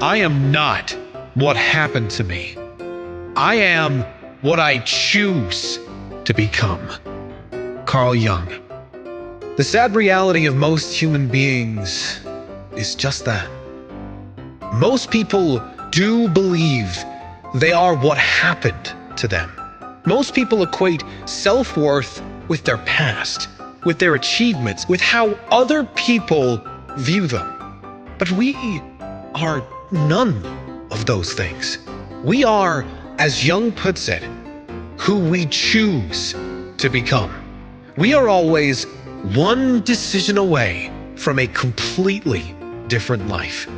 I am not what happened to me. I am what I choose to become. Carl Jung. The sad reality of most human beings is just that. Most people do believe they are what happened to them. Most people equate self-worth with their past, with their achievements, with how other people view them. But we are none of those things. We are, as Jung puts it, who we choose to become. We are always one decision away from a completely different life.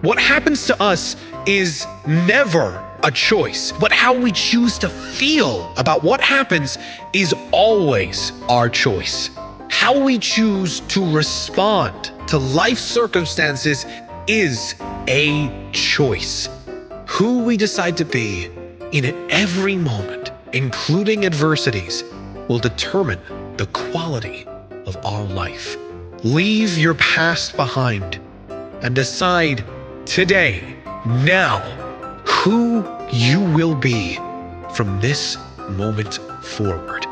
What happens to us is never a choice, but how we choose to feel about what happens is always our choice. How we choose to respond to life circumstances is a choice. Who we decide to be in every moment, including adversities, will determine the quality of our life. Leave your past behind and decide today, now, who you will be from this moment forward.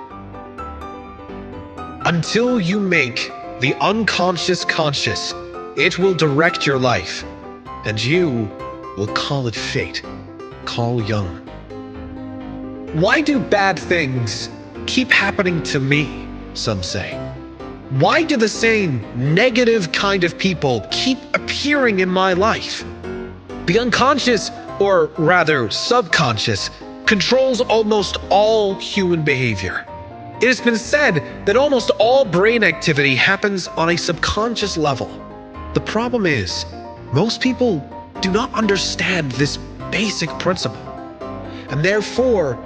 Until you make the unconscious conscious, it will direct your life, and you will call it fate. Carl Jung. Why do bad things keep happening to me, some say? Why do the same negative kind of people keep appearing in my life? The unconscious, or rather subconscious, controls almost all human behavior. It has been said that almost all brain activity happens on a subconscious level. The problem is, most people do not understand this basic principle, and therefore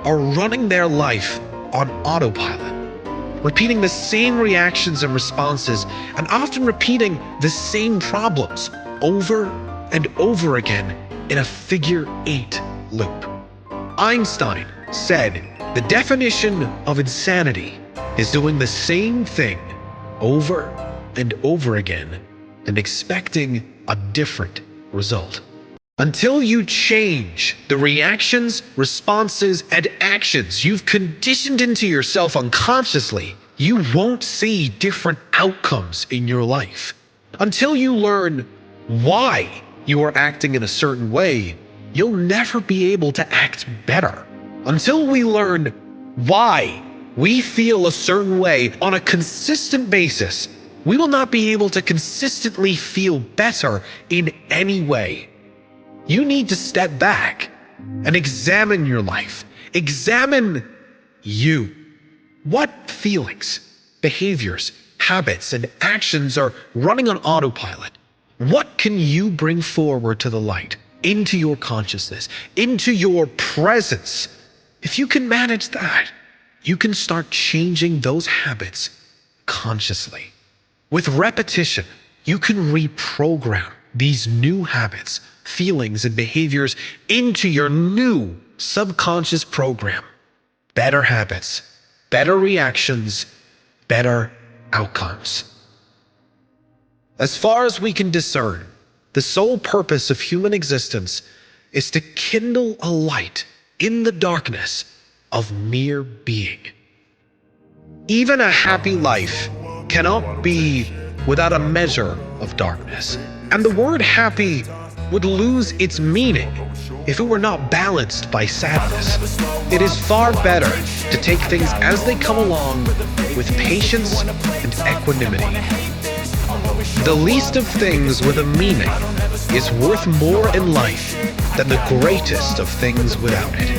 are running their life on autopilot, repeating the same reactions and responses, and often repeating the same problems over and over again in a figure-8 loop. Einstein said, "The definition of insanity is doing the same thing over and over again and expecting a different result." Until you change the reactions, responses, and actions you've conditioned into yourself unconsciously, you won't see different outcomes in your life. Until you learn why you are acting in a certain way, you'll never be able to act better. Until we learn why we feel a certain way on a consistent basis, we will not be able to consistently feel better in any way. You need to step back and examine your life. Examine you. What feelings, behaviors, habits, and actions are running on autopilot? What can you bring forward to the light, into your consciousness, into your presence? If you can manage that, you can start changing those habits consciously. With repetition, you can reprogram these new habits, feelings, and behaviors into your new subconscious program. Better habits, better reactions, better outcomes. As far as we can discern, the sole purpose of human existence is to kindle a light in the darkness of mere being. Even a happy life cannot be without a measure of darkness, and the word happy would lose its meaning if it were not balanced by sadness. It is far better to take things as they come along with patience and equanimity. The least of things with a meaning is worth more in life than the greatest of things without it.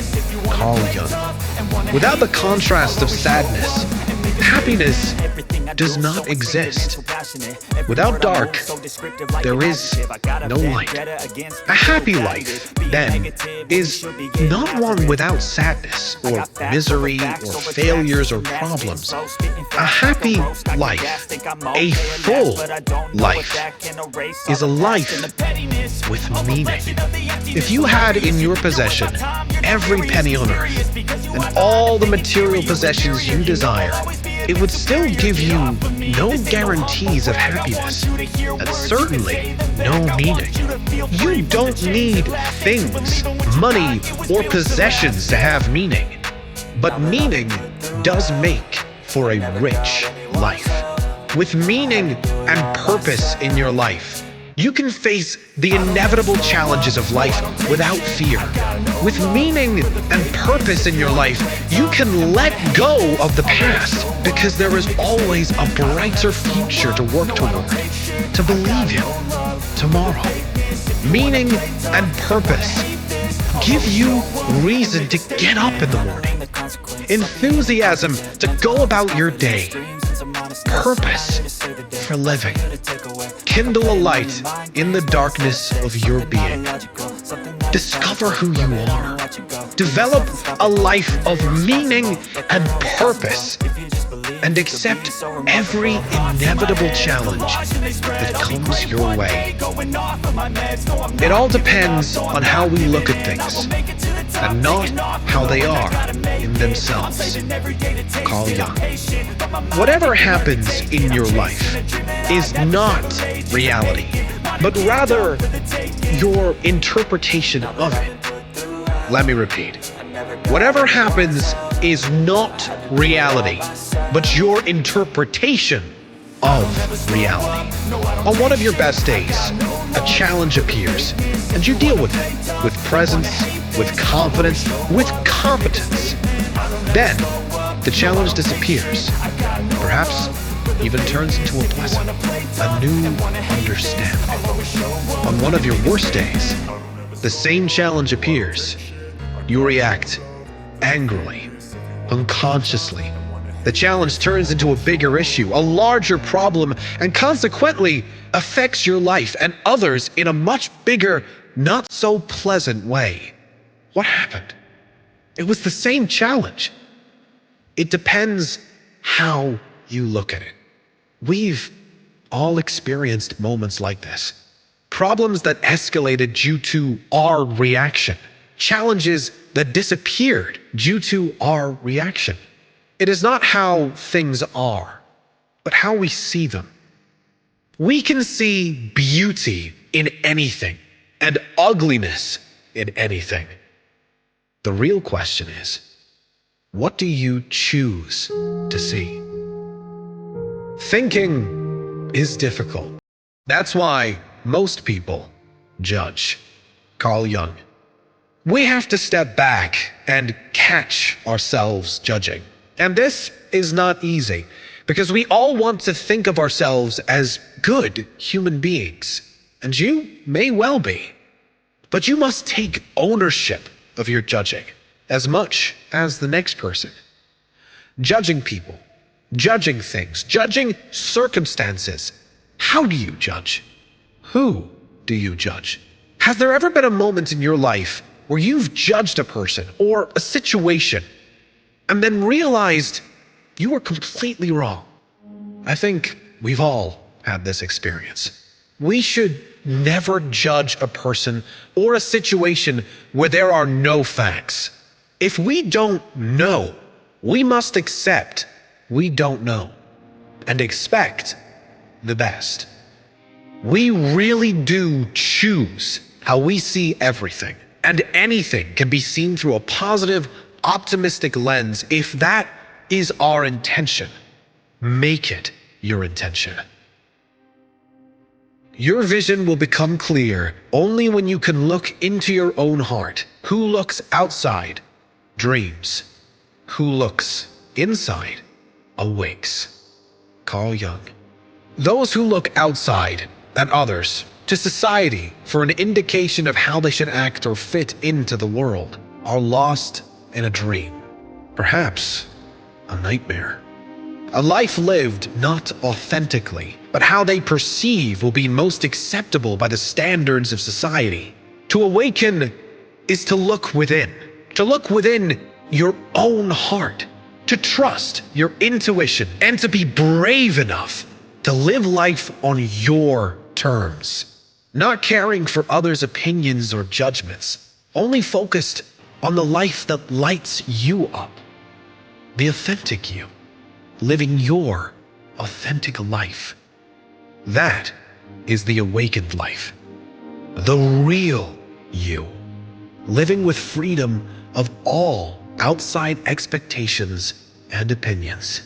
Carl Jung. Without the contrast of sadness, happiness does not exist. Without dark, there is no light. A happy life, then, is not one without sadness, or misery, or failures, or problems. A happy life, a full life, is a life with meaning. If you had in your possession every penny on earth, and all the material possessions you desire, it would still give you no guarantees of happiness, and certainly no meaning. You don't need things, money, or possessions to have meaning. But meaning does make for a rich life. With meaning and purpose in your life, you can face the inevitable challenges of life without fear. With meaning and purpose in your life, you can let go of the past because there is always a brighter future to work toward, to believe in tomorrow. Meaning and purpose give you reason to get up in the morning, enthusiasm to go about your day, purpose for living. Kindle a light in the darkness of your being. Discover who you are. Develop a life of meaning and purpose, and accept every inevitable challenge that comes your way. It all depends on how we look at things, and not how they are in themselves. Carl Jung. Whatever happens in your life is not reality, but rather your interpretation of it. Let me repeat. Whatever happens is not reality, but your interpretation of reality. On one of your best days, a challenge appears, and you deal with it with presence, with confidence, with competence. Then, the challenge disappears, perhaps even turns into a blessing, a new understanding. On one of your worst days, the same challenge appears. You react angrily, unconsciously. The challenge turns into a bigger issue, a larger problem, and consequently affects your life and others in a much bigger, not so pleasant way. What happened? It was the same challenge. It depends how you look at it. We've all experienced moments like this. Problems that escalated due to our reaction. Challenges that disappeared due to our reaction. It is not how things are, but how we see them. We can see beauty in anything and ugliness in anything. The real question is, what do you choose to see? Thinking is difficult. That's why most people judge. Carl Jung. We have to step back and catch ourselves judging. And this is not easy, because we all want to think of ourselves as good human beings. And you may well be. But you must take ownership of your judging, as much as the next person. Judging people, judging things, judging circumstances. How do you judge? Who do you judge? Has there ever been a moment in your life where you've judged a person or a situation and then realized you were completely wrong? I think we've all had this experience. We should never judge a person or a situation where there are no facts. If we don't know, we must accept we don't know and expect the best. We really do choose how we see everything, and anything can be seen through a positive, optimistic lens if that is our intention. Make it your intention. Your vision will become clear only when you can look into your own heart. Who looks outside dreams. Who looks inside awakes. Carl Jung. Those who look outside at others, to society, for an indication of how they should act or fit into the world, are lost in a dream. Perhaps a nightmare. A life lived not authentically, but how they perceive will be most acceptable by the standards of society. To awaken is to look within your own heart, to trust your intuition, and to be brave enough to live life on your terms, not caring for others' opinions or judgments, only focused on the life that lights you up, the authentic you. Living your authentic life. That is the awakened life. the real you, living with freedom of all outside expectations and opinions.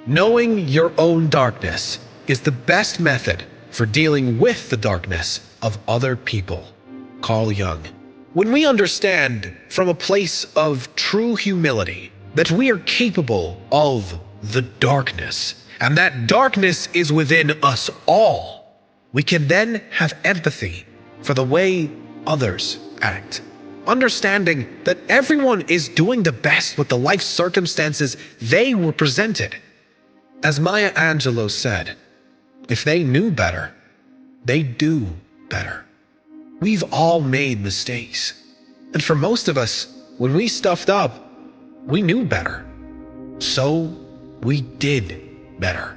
Knowing your own darkness is the best method for dealing with the darkness of other people. Carl Jung. When we understand from a place of true humility that we are capable of the darkness, and that darkness is within us all, we can then have empathy for the way others act, understanding that everyone is doing the best with the life circumstances they were presented. As Maya Angelou said, if they knew better, they'd do better. We've all made mistakes. And for most of us, when we stuffed up, we knew better. So we did better.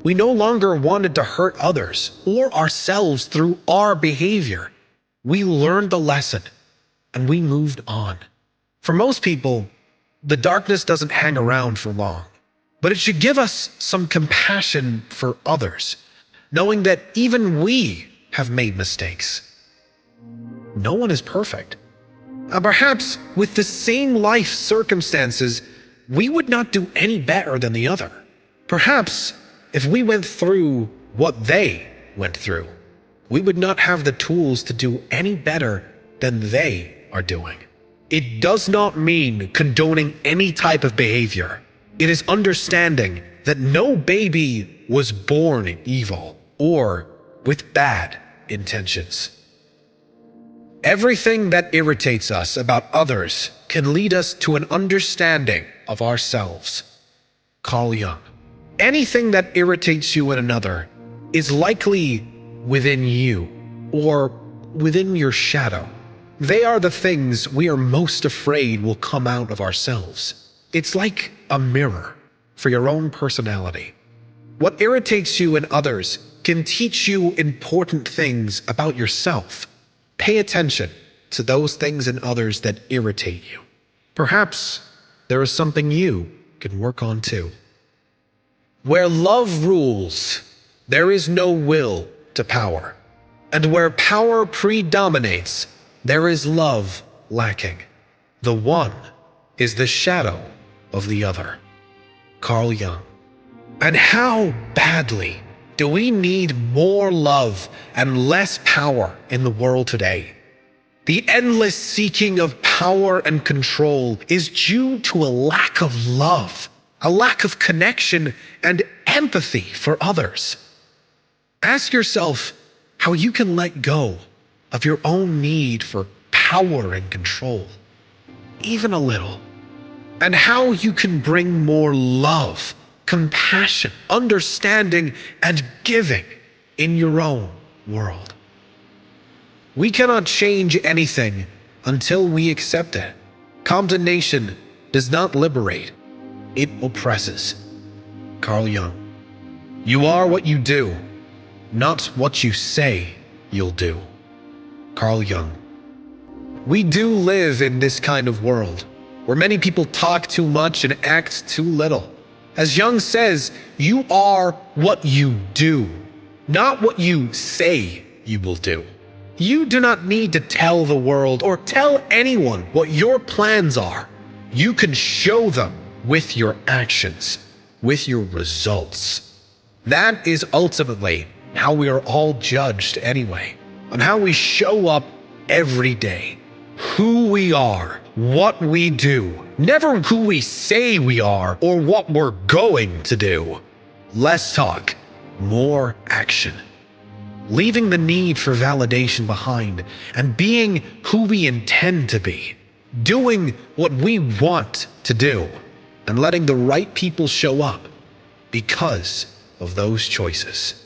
We no longer wanted to hurt others or ourselves through our behavior. We learned the lesson and we moved on. For most people, the darkness doesn't hang around for long, but it should give us some compassion for others, knowing that even we have made mistakes. No one is perfect. Perhaps with the same life circumstances, we would not do any better than the other. Perhaps if we went through what they went through, we would not have the tools to do any better than they are doing. It does not mean condoning any type of behavior. It is understanding that no baby was born evil or with bad intentions. Everything that irritates us about others can lead us to an understanding of ourselves. Carl Jung. Anything that irritates you in another is likely within you or within your shadow. They are the things we are most afraid will come out of ourselves. It's like a mirror for your own personality. What irritates you in others can teach you important things about yourself. Pay attention to those things in others that irritate you. Perhaps there is something you can work on too. Where love rules, there is no will to power. And where power predominates, there is love lacking. The one is the shadow of the other. Carl Jung. And how badly do we need more love and less power in the world today? The endless seeking of power and control is due to a lack of love, a lack of connection and empathy for others. Ask yourself how you can let go of your own need for power and control, even a little, and how you can bring more love, compassion, understanding, and giving in your own world. We cannot change anything until we accept it. Condemnation does not liberate, it oppresses. Carl Jung. You are what you do, not what you say you'll do. Carl Jung. We do live in this kind of world, where many people talk too much and act too little. As Jung says, you are what you do, not what you say you will do. You do not need to tell the world or tell anyone what your plans are. You can show them with your actions, with your results. That is ultimately how we are all judged anyway, on how we show up every day, who we are, what we do, never who we say we are or what we're going to do. Less talk, more action. Leaving the need for validation behind and being who we intend to be. Doing what we want to do and letting the right people show up because of those choices.